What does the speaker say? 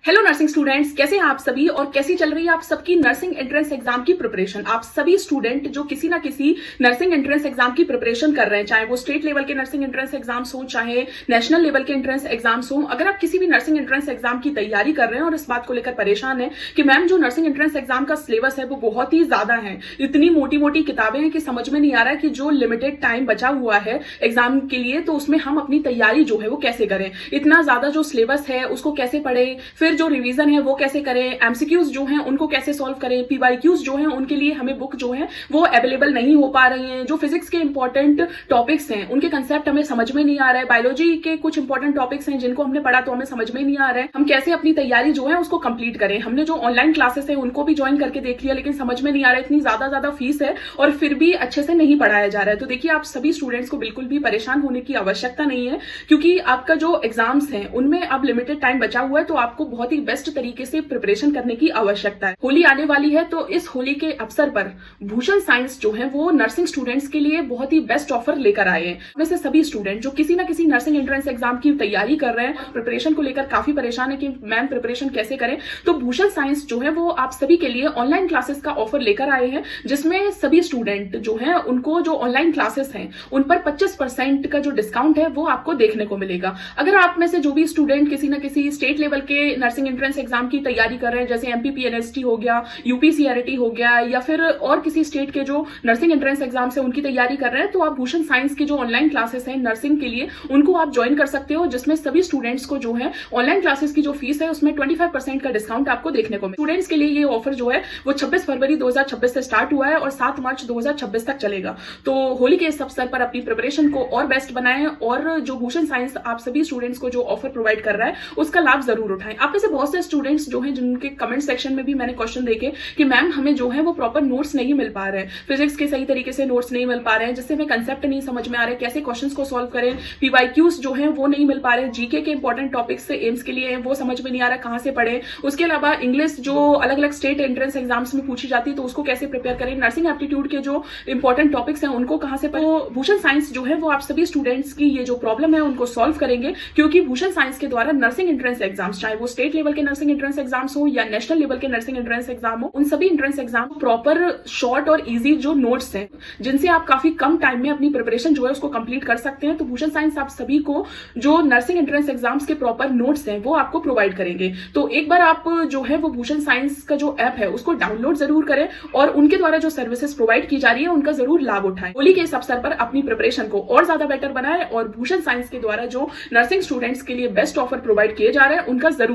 Hello nursing students, कैसे हैं आप सभी और कैसी चल रही है आप सबकी नर्सिंग एंट्रेंस एग्जाम की प्रिपरेशन। आप सभी स्टूडेंट जो किसी ना किसी नर्सिंग एंट्रेंस एग्जाम की प्रिपरेशन कर रहे हैं, चाहे वो स्टेट लेवल के नर्सिंग एंट्रेंस एग्जाम्स हो, चाहे नेशनल लेवल के एंट्रेंस एग्जाम्स हो। अगर आप किसी भी नर्सिंग एंट्रेंस एग्जाम की तैयारी कर रहे हैं और इस बात को लेकर परेशान है कि मैम जो नर्सिंग एंट्रेंस एग्जाम का सिलेबस है वो बहुत ही ज्यादा है, इतनी मोटी मोटी किताबें हैं कि समझ में नहीं आ रहा है कि जो लिमिटेड टाइम बचा हुआ है एग्जाम के लिए तो उसमें हम अपनी तैयारी जो है वो कैसे करें, इतना ज्यादा जो सिलेबस है उसको कैसे पढ़े, फिर जो रिवीजन है वो कैसे करें, एमसीक्यूज जो हैं उनको कैसे सॉल्व करें, पीवाईक्यूज जो हैं उनके लिए हमें बुक जो है वो अवेलेबल नहीं हो पा रही हैं, जो फिजिक्स के इंपॉर्टेंट टॉपिक्स हैं उनके कंसेप्ट हमें समझ में नहीं आ रहा है, बायोलॉजी के कुछ इंपॉर्टेंट टॉपिक्स हैं जिनको हमने पढ़ा तो हमें समझ में नहीं आ रहा है, हम कैसे अपनी तैयारी जो है उसको कंप्लीट करें। हमने जो ऑनलाइन क्लासेस है उनको भी ज्वाइन करके देख लिया लेकिन समझ में नहीं आ रहा है, इतनी ज्यादा फीस है और फिर भी अच्छे से नहीं पढ़ाया जा रहा है। तो देखिए, आप सभी स्टूडेंट्स को बिल्कुल भी परेशान होने की आवश्यकता नहीं है, क्योंकि आपका जो एग्जाम्स है उनमें अब लिमिटेड टाइम बचा हुआ है, तो आपको बहुत ही बेस्ट तरीके से प्रिपरेशन करने की आवश्यकता है। होली आने वाली है तो इस होली के अवसर पर भूषण साइंस जो है वो नर्सिंग स्टूडेंट्स के लिए बहुत ही बेस्ट ऑफर लेकर आए हैं। वैसे सभी स्टूडेंट जो किसी ना किसी नर्सिंग एंट्रेंस एग्जाम की तैयारी कर रहे हैं, प्रिपरेशन को लेकर काफी परेशान है कि मैम प्रिपरेशन कैसे करें, तो भूषण साइंस जो है वो आप सभी के लिए ऑनलाइन क्लासेस का ऑफर लेकर आए हैं, जिसमें सभी स्टूडेंट जो है उनको जो ऑनलाइन क्लासेस हैं उन पर 25% का जो डिस्काउंट है वो आपको देखने को मिलेगा। अगर आप में से जो भी स्टूडेंट किसी ना किसी स्टेट लेवल के नर्सिंग एंट्रेंस एग्जाम की तैयारी कर रहे हैं, जैसे एमपीपीएनएसटी हो गया, यूपीसीआरटी हो गया, या फिर और किसी स्टेट के जो नर्सिंग एंट्रेंस एग्जाम है उनकी तैयारी कर रहे हैं, तो आप भूषण साइंस की जो ऑनलाइन क्लासेस हैं नर्सिंग के लिए उनको आप ज्वाइन कर सकते हो, जिसमें सभी स्टूडेंट्स को जो है ऑनलाइन क्लासेस की जो फीस है उसमें 25% का डिस्काउंट आपको देखने को मिलेगा। स्टूडेंट्स के लिए ये ऑफर जो है वो 26 फरवरी 2026 से स्टार्ट हुआ है और 7 मार्च 2026 तक चलेगा। तो होली के इस अवसर पर अपनी प्रिपरेशन को और बेस्ट बनाएं और जो भूषण साइंस आप सभी स्टूडेंट्स को जो ऑफर प्रोवाइड कर रहा है उसका लाभ जरूर उठाएं। आप में से बहुत से स्टूडेंट्स जो हैं जिनके कमेंट सेक्शन में भी मैंने क्वेश्चन देखे कि मैम हमें जो है वो प्रॉपर नोट्स नहीं मिल पा रहे हैं, फिजिक्स के सही तरीके से नोट्स नहीं मिल पा रहे हैं, जिससे हमें कंसेप्ट नहीं समझ में आ रहे, कैसे क्वेश्चंस को सॉल्व करें, पीवाईक्यूज जो है वो नहीं मिल पा रहे, जीके के इंपॉर्टेंट टॉपिक्स से एम्स के लिए वो समझ में नहीं आ रहा कहां से पढ़े, उसके अलावा इंग्लिश जो अलग अलग स्टेट एंट्रेंस एग्जाम्स में पूछी जाती है तो उसको कैसे प्रिपेयर करें, नर्सिंग एप्टीट्यूड के जो इंपॉर्टेंट टॉपिक्स हैं उनको कहां से पढ़े। तो भूषण साइंस जो है वो आप सभी स्टूडेंट्स की ये जो प्रॉब्लम है उनको सॉल्व करेंगे, क्योंकि भूषण साइंस के द्वारा नर्सिंग एंट्रेंस एग्जाम्स, चाहे वो स्टेट लेवल के नर्सिंग एंट्रेंस एग्जाम्स हो या नेशनल लेवल के नर्सिंग एंट्रेंस एग्जाम हो, उन सभी एंट्रेंस एग्जाम प्रॉपर शॉर्ट और इजी जो नोट्स हैं जिनसे आप काफी कम टाइम में अपनी प्रिपरेशन जो है उसको कंप्लीट कर सकते हैं। तो भूषण साइंस आप सभी को जो नर्सिंग एंट्रेंस एग्जाम्स के प्रॉपर नोट्स हैं वो आपको प्रोवाइड करेंगे। तो एक बार आप जो है वो भूषण साइंस का जो ऐप है उसको डाउनलोड जरूर करें और उनके द्वारा जो सर्विसेज प्रोवाइड की जा रही है उनका जरूर लाभ उठाएं। होली के इस अवसर पर अपनी प्रिपरेशन को और ज्यादा बेटर बनाएं और भूषण साइंस के द्वारा जो नर्सिंग स्टूडेंट्स के लिए बेस्ट ऑफर प्रोवाइड किए जा रहे हैं उनका जरूर